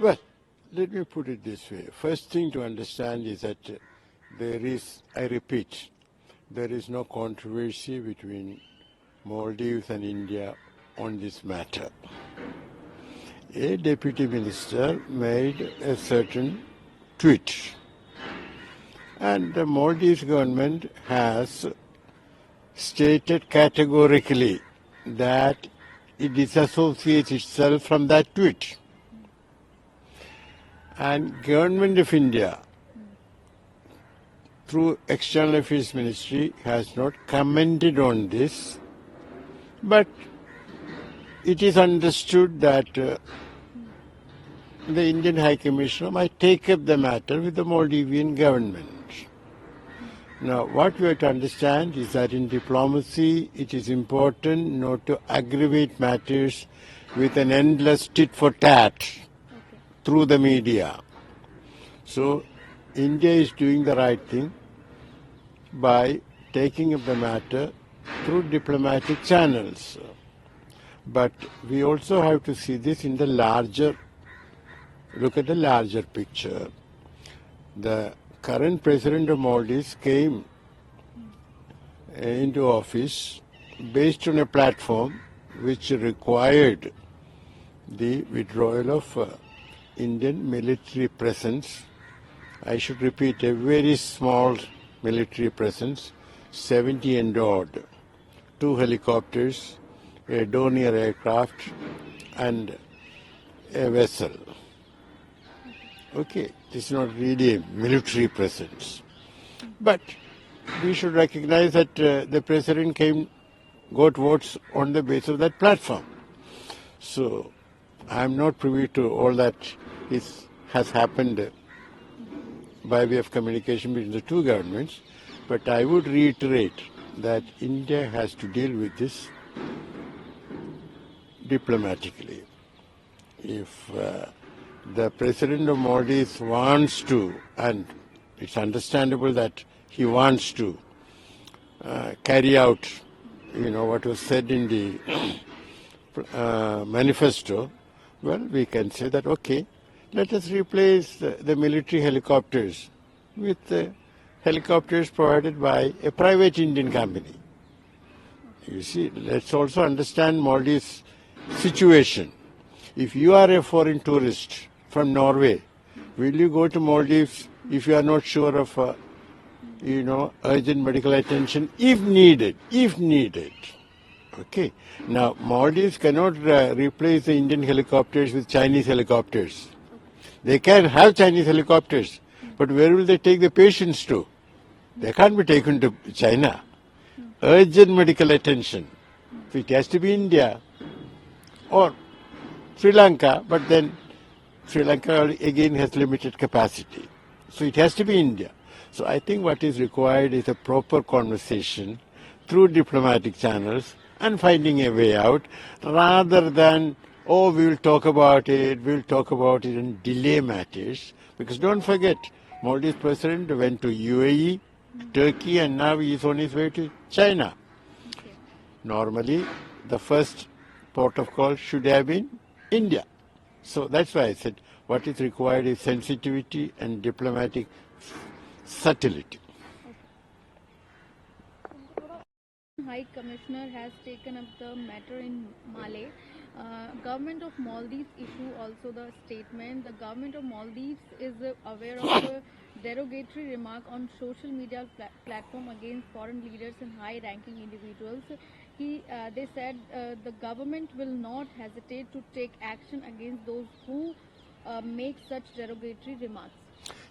Well, let me put it this way. First thing to understand is that there is, I repeat, there is no controversy between Maldives and India on this matter. A deputy minister made a certain tweet, and the Maldives government has stated categorically that it disassociates itself from that tweet. And Government of India, through External Affairs Ministry, has not commented on this, but it is understood that the Indian High Commissioner might take up the matter with the Maldivian government. Now, what we have to understand is that in diplomacy, it is important not to aggravate matters with an endless tit for tat through the media. So, India is doing the right thing by taking up the matter through diplomatic channels. But we also have to see this in the larger, look at the larger picture. The current president of Maldives came into office based on a platform which required the withdrawal of Indian military presence. I should repeat, a very small military presence, 70 and odd, 2 helicopters, a Dornier aircraft, and a vessel. Okay, this is not really a military presence. But we should recognize that the president got votes on the basis of that platform. So I am not privy to all that has happened by way of communication between the two governments, but I would reiterate that India has to deal with this diplomatically. If the president of Maldives wants to, and it's understandable that he wants to carry out, what was said in the manifesto, well, we can say that, okay, let us replace the military helicopters with helicopters provided by a private Indian company. You see, let's also understand Maldives' situation. If you are a foreign tourist from Norway, will you go to Maldives if you are not sure of, urgent medical attention if needed? Okay. Now, Maldives cannot replace the Indian helicopters with Chinese helicopters. They can have Chinese helicopters, but where will they take the patients to? They can't be taken to China. Urgent medical attention. So it has to be India or Sri Lanka, but then Sri Lanka again has limited capacity. So it has to be India. So I think what is required is a proper conversation through diplomatic channels and finding a way out rather than, oh, we'll talk about it and delay matters. Because don't forget, Maldives president went to UAE, Turkey, and now he is on his way to China. Okay. Normally, the first port of call should have been India. So that's why I said what is required is sensitivity and diplomatic subtlety. High Commissioner has taken up the matter in Malay. Government of Maldives issue also the statement. The government of Maldives is aware of a derogatory remark on social media platform against foreign leaders and high-ranking individuals. They said the government will not hesitate to take action against those who make such derogatory remarks.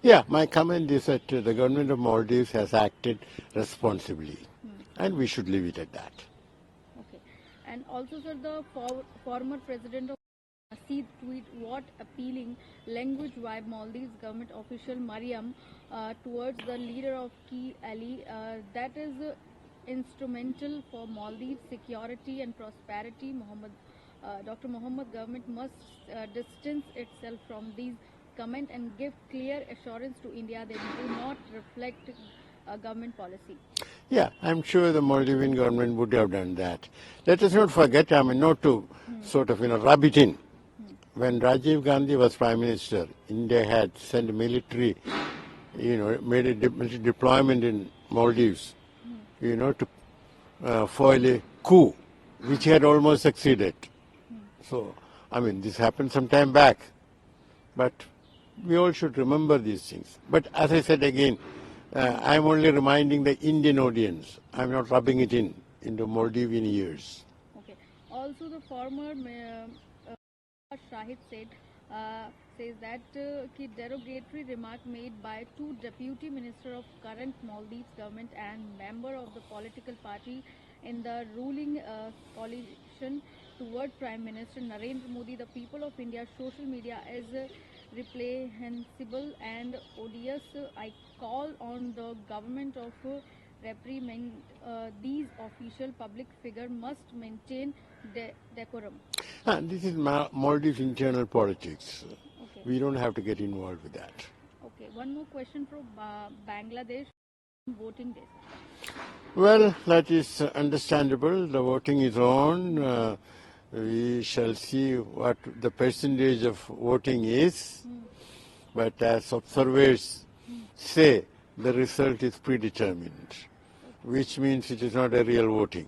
Yeah, my comment is that the government of Maldives has acted responsibly, and we should leave it at that. Okay. And also, sir, the former president of Seed tweet what appealing language by Maldives government official Mariam towards the leader of Key Ali that is instrumental for Maldives security and prosperity. Dr. Mohammed government must distance itself from these comments and give clear assurance to India they do not reflect government policy. Yeah, I'm sure the Maldivian government would have done that. Let us not forget, not to sort of, rub it in. when Rajiv Gandhi was Prime Minister, India had sent military, made a military deployment in Maldives, to foil a coup, which had almost succeeded. So, this happened some time back, but we all should remember these things. But as I said again, I'm only reminding the Indian audience. I'm not rubbing it into Maldivian ears. Okay. Also, the former Shahid says that ki derogatory remark made by two deputy minister of current Maldives government and member of the political party in the ruling coalition toward Prime Minister Narendra Modi, the people of India's social media is reprehensible and odious. I call on the government of reprimand these official public figure must maintain decorum. This is Maldives internal politics. Okay. We don't have to get involved with that. Okay. One more question from Bangladesh. Voting day. Well, that is understandable. The voting is on. We shall see what the percentage of voting is. But as observers say, the result is predetermined, which means it is not a real voting.